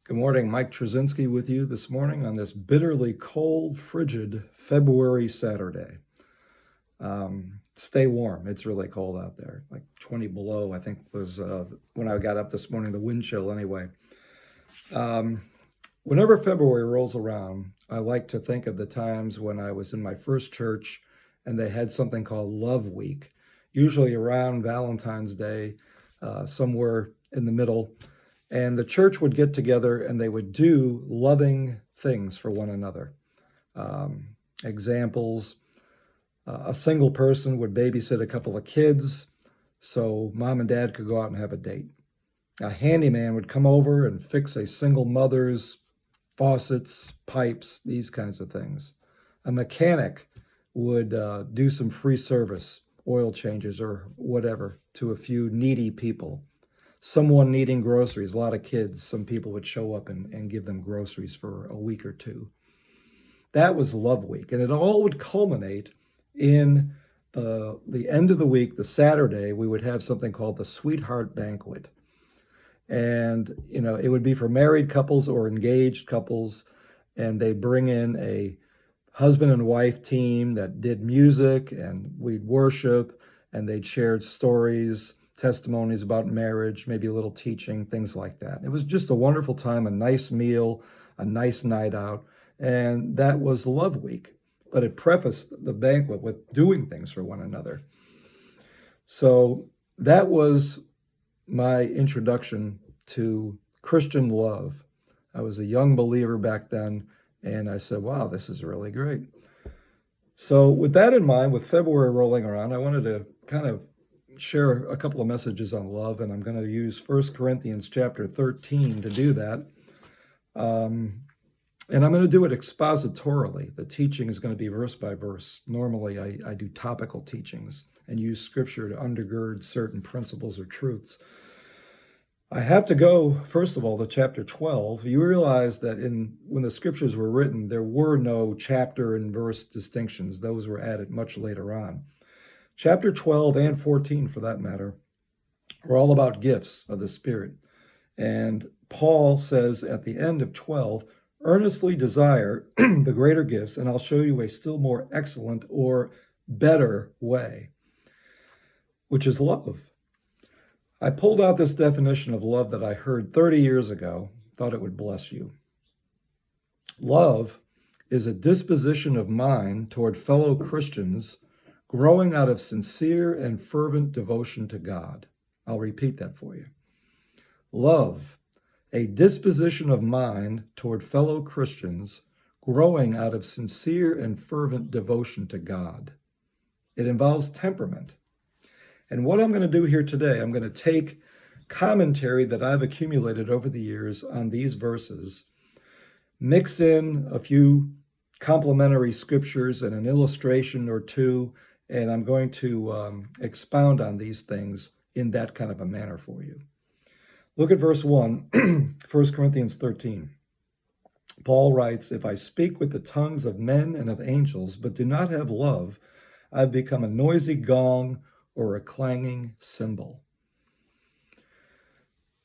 Good morning, Mike Trzynski with you this morning on this bitterly cold, frigid February Saturday. Stay warm. It's really cold out there, like 20 below, I think was when I got up this morning, the wind chill anyway. Whenever February rolls around, I like to think of the times when I was in my first church and they had something called Love Week, usually around Valentine's Day, somewhere in the middle. And the church would get together and they would do loving things for one another. Examples, a single person would babysit a couple of kids so mom and dad could go out and have a date. A handyman would come over and fix a single mother's faucets, pipes, these kinds of things. A mechanic would do some free service, oil changes or whatever, to a few needy people. Someone needing groceries, a lot of kids, some people would show up and give them groceries for a week or two. That was Love Week, and it all would culminate in the end of the week, the Saturday, we would have something called the Sweetheart Banquet. And, it would be for married couples or engaged couples, and they'd bring in a husband and wife team that did music, and we'd worship, and they'd shared stories, testimonies about marriage, maybe a little teaching, things like that. It was just a wonderful time, a nice meal, a nice night out, and that was Love Week. But it prefaced the banquet with doing things for one another. So that was my introduction to Christian love. I was a young believer back then, and I said, wow, this is really great. So with that in mind, with February rolling around, I wanted to kind of share a couple of messages on love, and I'm going to use 1 Corinthians chapter 13 to do that. And I'm going to do it expositorily. The teaching is going to be verse by verse. Normally, I do topical teachings and use scripture to undergird certain principles or truths. I have to go, first of all, to chapter 12. You realize that when the scriptures were written, there were no chapter and verse distinctions. Those were added much later on. Chapter 12 and 14, for that matter, are all about gifts of the Spirit. And Paul says at the end of 12, earnestly desire the greater gifts, and I'll show you a still more excellent or better way, which is love. I pulled out this definition of love that I heard 30 years ago, thought it would bless you. Love is a disposition of mind toward fellow Christians growing out of sincere and fervent devotion to God. I'll repeat that for you. Love, a disposition of mind toward fellow Christians growing out of sincere and fervent devotion to God. It involves temperament. And what I'm going to do here today, I'm going to take commentary that I've accumulated over the years on these verses, mix in a few complementary scriptures and an illustration or two, and I'm going to expound on these things in that kind of a manner for you. Look at verse 1, 1 Corinthians 13. Paul writes, if I speak with the tongues of men and of angels, but do not have love, I've become a noisy gong or a clanging cymbal.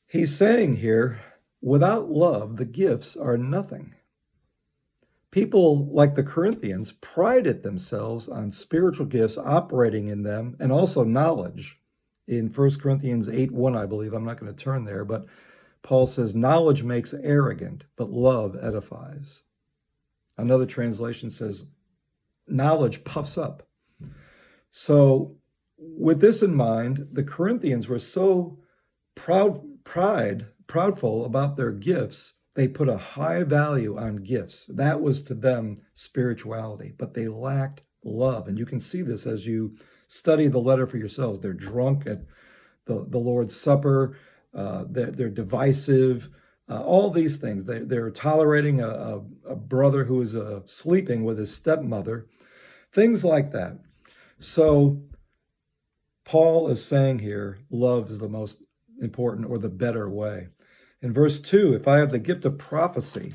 He's saying here, without love, the gifts are nothing. People like the Corinthians prided themselves on spiritual gifts operating in them and also knowledge. In 1 Corinthians 8:1, I believe, I'm not going to turn there, but Paul says, knowledge makes arrogant, but love edifies. Another translation says, knowledge puffs up. So with this in mind, the Corinthians were so proudful about their gifts, they put a high value on gifts. That was to them spirituality, but they lacked love. And you can see this as you study the letter for yourselves. They're drunk at the Lord's Supper. They're divisive. All these things. They're tolerating a brother who is sleeping with his stepmother. Things like that. So Paul is saying here, love is the most important or the better way. In verse 2, if I have the gift of prophecy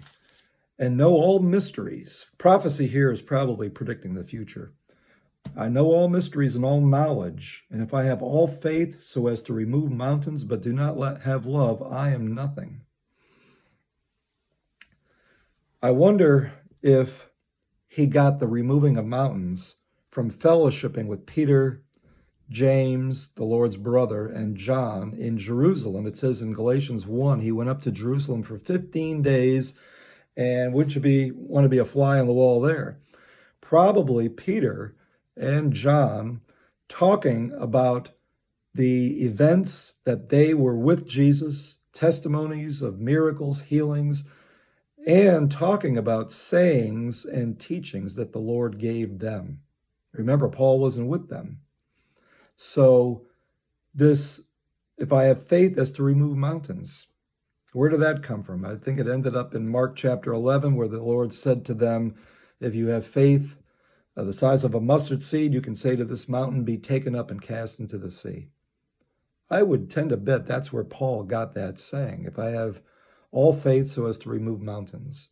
and know all mysteries, prophecy here is probably predicting the future. I know all mysteries and all knowledge, and if I have all faith so as to remove mountains but do not have love, I am nothing. I wonder if he got the removing of mountains from fellowshipping with Peter, James, the Lord's brother, and John in Jerusalem. It says in Galatians 1, he went up to Jerusalem for 15 days, and want to be a fly on the wall there? Probably Peter and John talking about the events that they were with Jesus, testimonies of miracles, healings, and talking about sayings and teachings that the Lord gave them. Remember, Paul wasn't with them. So this, if I have faith as to remove mountains, where did that come from? I think it ended up in Mark chapter 11, where the Lord said to them, if you have faith the size of a mustard seed, you can say to this mountain, be taken up and cast into the sea. I would tend to bet that's where Paul got that saying. If I have all faith so as to remove mountains.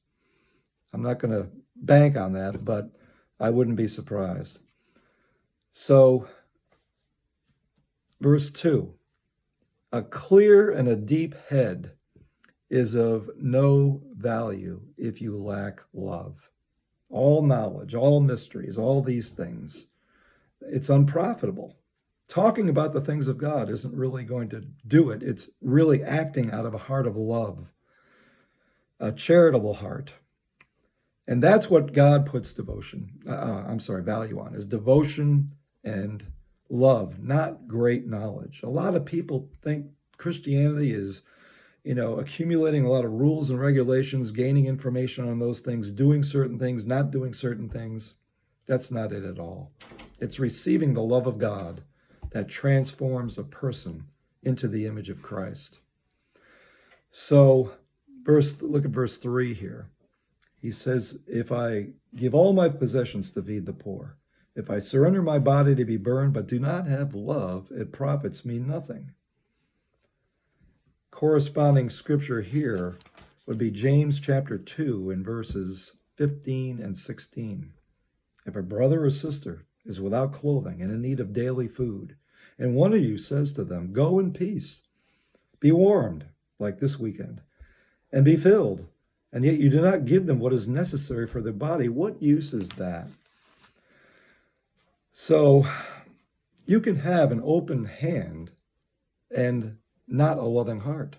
I'm not going to bank on that, but I wouldn't be surprised. So, verse 2, a clear and a deep head is of no value if you lack love. All knowledge, all mysteries, all these things, it's unprofitable. Talking about the things of God isn't really going to do it. It's really acting out of a heart of love, a charitable heart. And that's what God puts value on, is devotion and love, not great knowledge. A lot of people think Christianity is, accumulating a lot of rules and regulations, gaining information on those things, doing certain things, not doing certain things. That's not it at all. It's receiving the love of God that transforms a person into the image of Christ. So, look at verse 3 here. He says, if I give all my possessions to feed the poor, if I surrender my body to be burned, but do not have love, it profits me nothing. Corresponding scripture here would be James chapter 2 in verses 15 and 16. If a brother or sister is without clothing and in need of daily food, and one of you says to them, go in peace, be warmed, like this weekend, and be filled, and yet you do not give them what is necessary for their body, what use is that? So you can have an open hand and not a loving heart.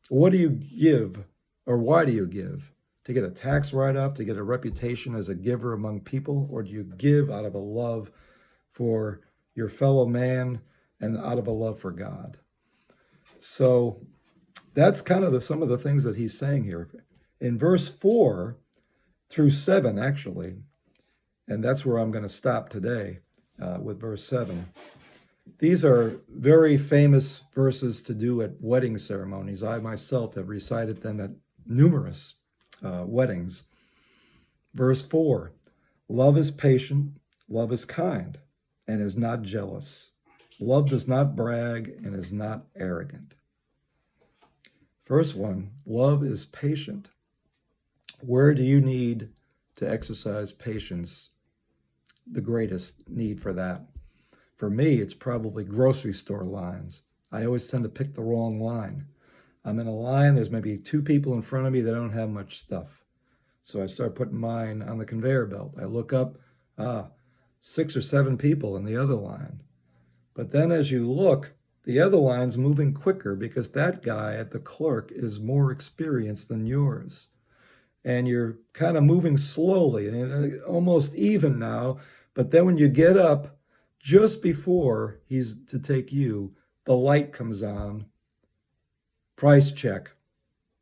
What do you give, or why do you give? To get a tax write-off, to get a reputation as a giver among people, or do you give out of a love for your fellow man and out of a love for God? So that's kind of some of the things that he's saying here. In verse 4 through 7, actually, and that's where I'm going to stop today with verse 7. These are very famous verses to do at wedding ceremonies. I myself have recited them at numerous weddings. Verse 4, love is patient, love is kind, and is not jealous. Love does not brag and is not arrogant. First one, love is patient. Where do you need to exercise patience? The greatest need for that. For me, it's probably grocery store lines. I always tend to pick the wrong line. I'm in a line, there's maybe 2 people in front of me that don't have much stuff. So I start putting mine on the conveyor belt. I look up, 6 or 7 people in the other line. But then as you look, the other line's moving quicker because that guy at the clerk is more experienced than yours. And you're kind of moving slowly and almost even now. But then when you get up, just before he's to take you, the light comes on, price check.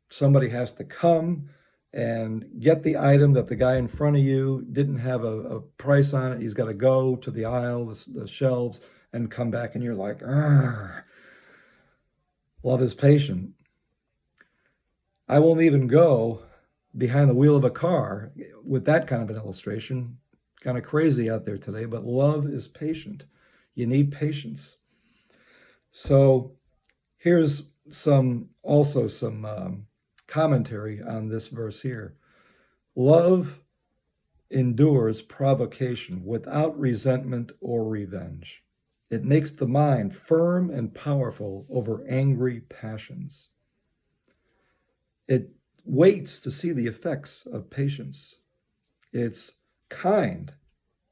Somebody has to come and get the item that the guy in front of you didn't have a price on it. He's got to go to the aisle, the shelves, and come back, and you're like, love is patient. I won't even go behind the wheel of a car with that kind of an illustration. Kind of crazy out there today, but love is patient. You need patience. So here's some commentary on this verse here. Love endures provocation without resentment or revenge. It makes the mind firm and powerful over angry passions. It waits to see the effects of patience. It's kind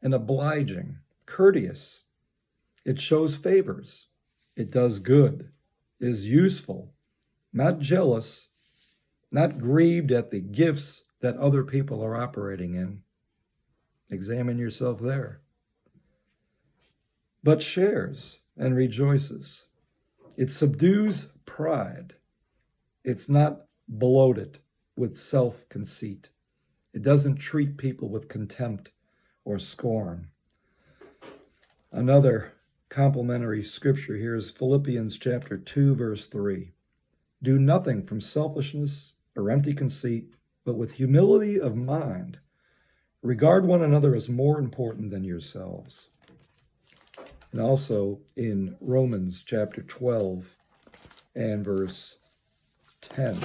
and obliging, courteous. It shows favors. It does good, is useful, not jealous, not grieved at the gifts that other people are operating in. Examine yourself there. But shares and rejoices. It subdues pride. It's not bloated with self-conceit. It doesn't treat people with contempt or scorn. Another complementary scripture here is Philippians chapter 2, verse 3. Do nothing from selfishness or empty conceit, but with humility of mind, regard one another as more important than yourselves. And also in Romans chapter 12 and verse 10,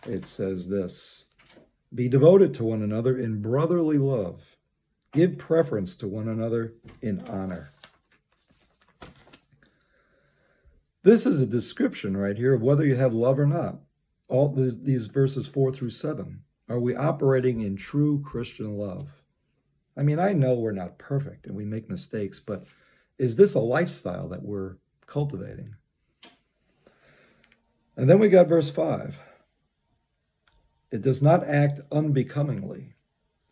it says this, be devoted to one another in brotherly love. Give preference to one another in honor. This is a description right here of whether you have love or not. All these verses 4 through 7. Are we operating in true Christian love? I mean, I know we're not perfect and we make mistakes, but is this a lifestyle that we're cultivating? And then we got verse 5. It does not act unbecomingly.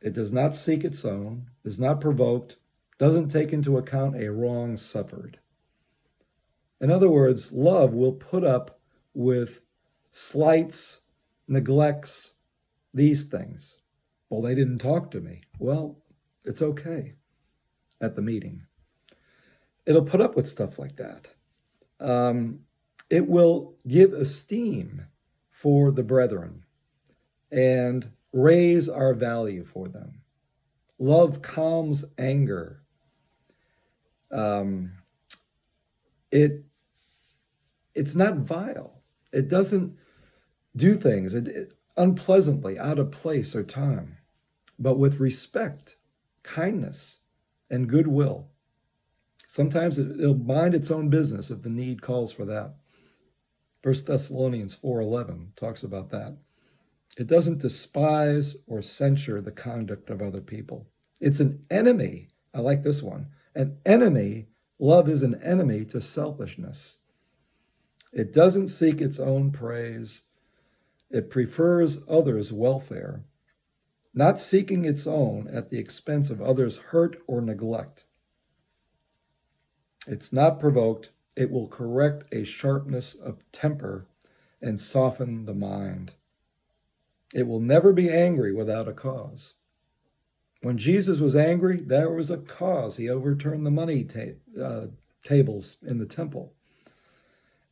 It does not seek its own, is not provoked, doesn't take into account a wrong suffered. In other words, love will put up with slights, neglects, these things. Well, they didn't talk to me. Well, it's okay at the meeting. It'll put up with stuff like that. It will give esteem for the brethren and raise our value for them. Love calms anger. It's not vile. It doesn't do things unpleasantly, out of place or time, but with respect, kindness, and goodwill. Sometimes it'll mind its own business if the need calls for that. 1 Thessalonians 4:11 talks about that. It doesn't despise or censure the conduct of other people. It's an enemy. I like this one. An enemy. Love is an enemy to selfishness. It doesn't seek its own praise. It prefers others' welfare, not seeking its own at the expense of others' hurt or neglect. It's not provoked. It will correct a sharpness of temper and soften the mind. It will never be angry without a cause. When Jesus was angry, there was a cause. He overturned the money tables in the temple.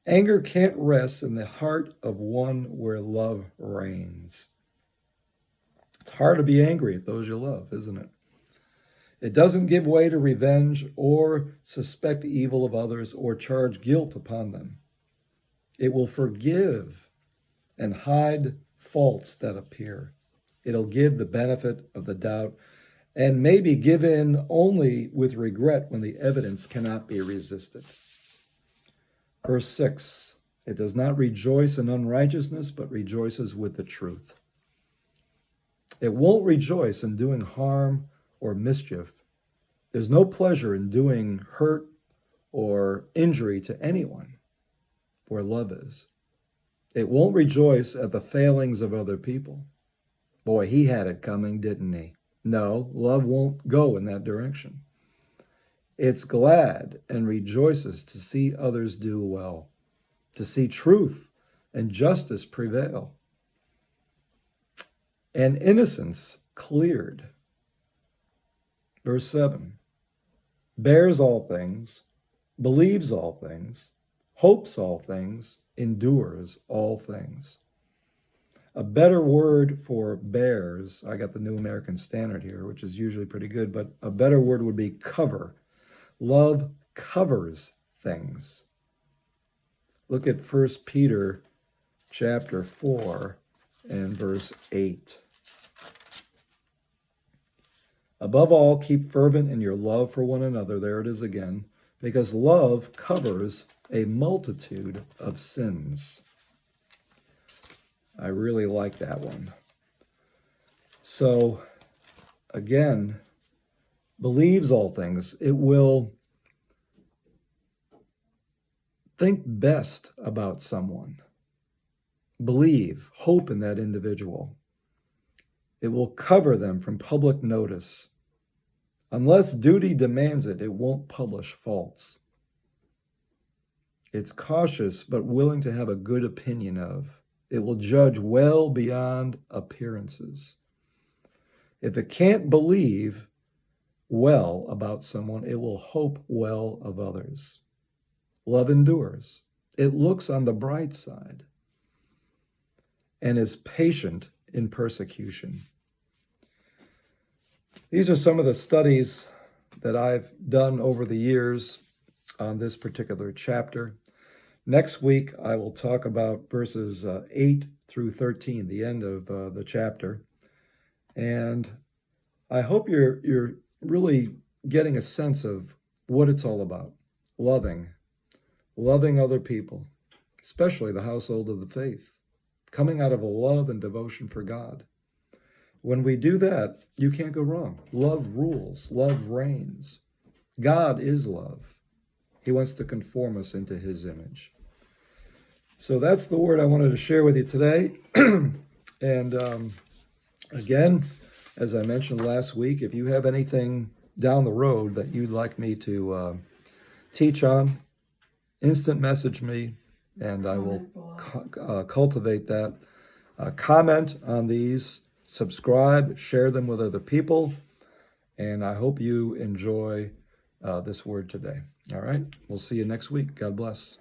Anger can't rest in the heart of one where love reigns. It's hard to be angry at those you love, isn't it? It doesn't give way to revenge or suspect evil of others or charge guilt upon them. It will forgive and hide faults that appear. It'll give the benefit of the doubt and maybe give in only with regret when the evidence cannot be resisted. Verse 6, it does not rejoice in unrighteousness, but rejoices with the truth. It won't rejoice in doing harm or mischief. There's no pleasure in doing hurt or injury to anyone where love is. It won't rejoice at the failings of other people. Boy, he had it coming, didn't he? No, love won't go in that direction. It's glad and rejoices to see others do well, to see truth and justice prevail, and innocence cleared. Verse 7, bears all things, believes all things, hopes all things, endures all things. A better word for bears, I got the New American Standard here, which is usually pretty good, but a better word would be cover. Love covers things. Look at 1 Peter chapter 4 and verse 8. Above all, keep fervent in your love for one another. There it is again. Because love covers a multitude of sins. I really like that one. So, again, believes all things. It will think best about someone. Believe, hope in that individual. It will cover them from public notice. Unless duty demands it, it won't publish faults. It's cautious but willing to have a good opinion of. It will judge well beyond appearances. If it can't believe well about someone, it will hope well of others. Love endures. It looks on the bright side and is patient in persecution. These are some of the studies that I've done over the years on this particular chapter. Next week, I will talk about verses 8 through 13, the end of the chapter. And I hope you're really getting a sense of what it's all about. Loving other people, especially the household of the faith, coming out of a love and devotion for God. When we do that, you can't go wrong. Love rules. Love reigns. God is love. He wants to conform us into his image. So that's the word I wanted to share with you today. And again, as I mentioned last week, if you have anything down the road that you'd like me to teach on, instant message me, and I will cultivate that. Comment on these, subscribe, share them with other people, and I hope you enjoy this word today. All right, we'll see you next week. God bless.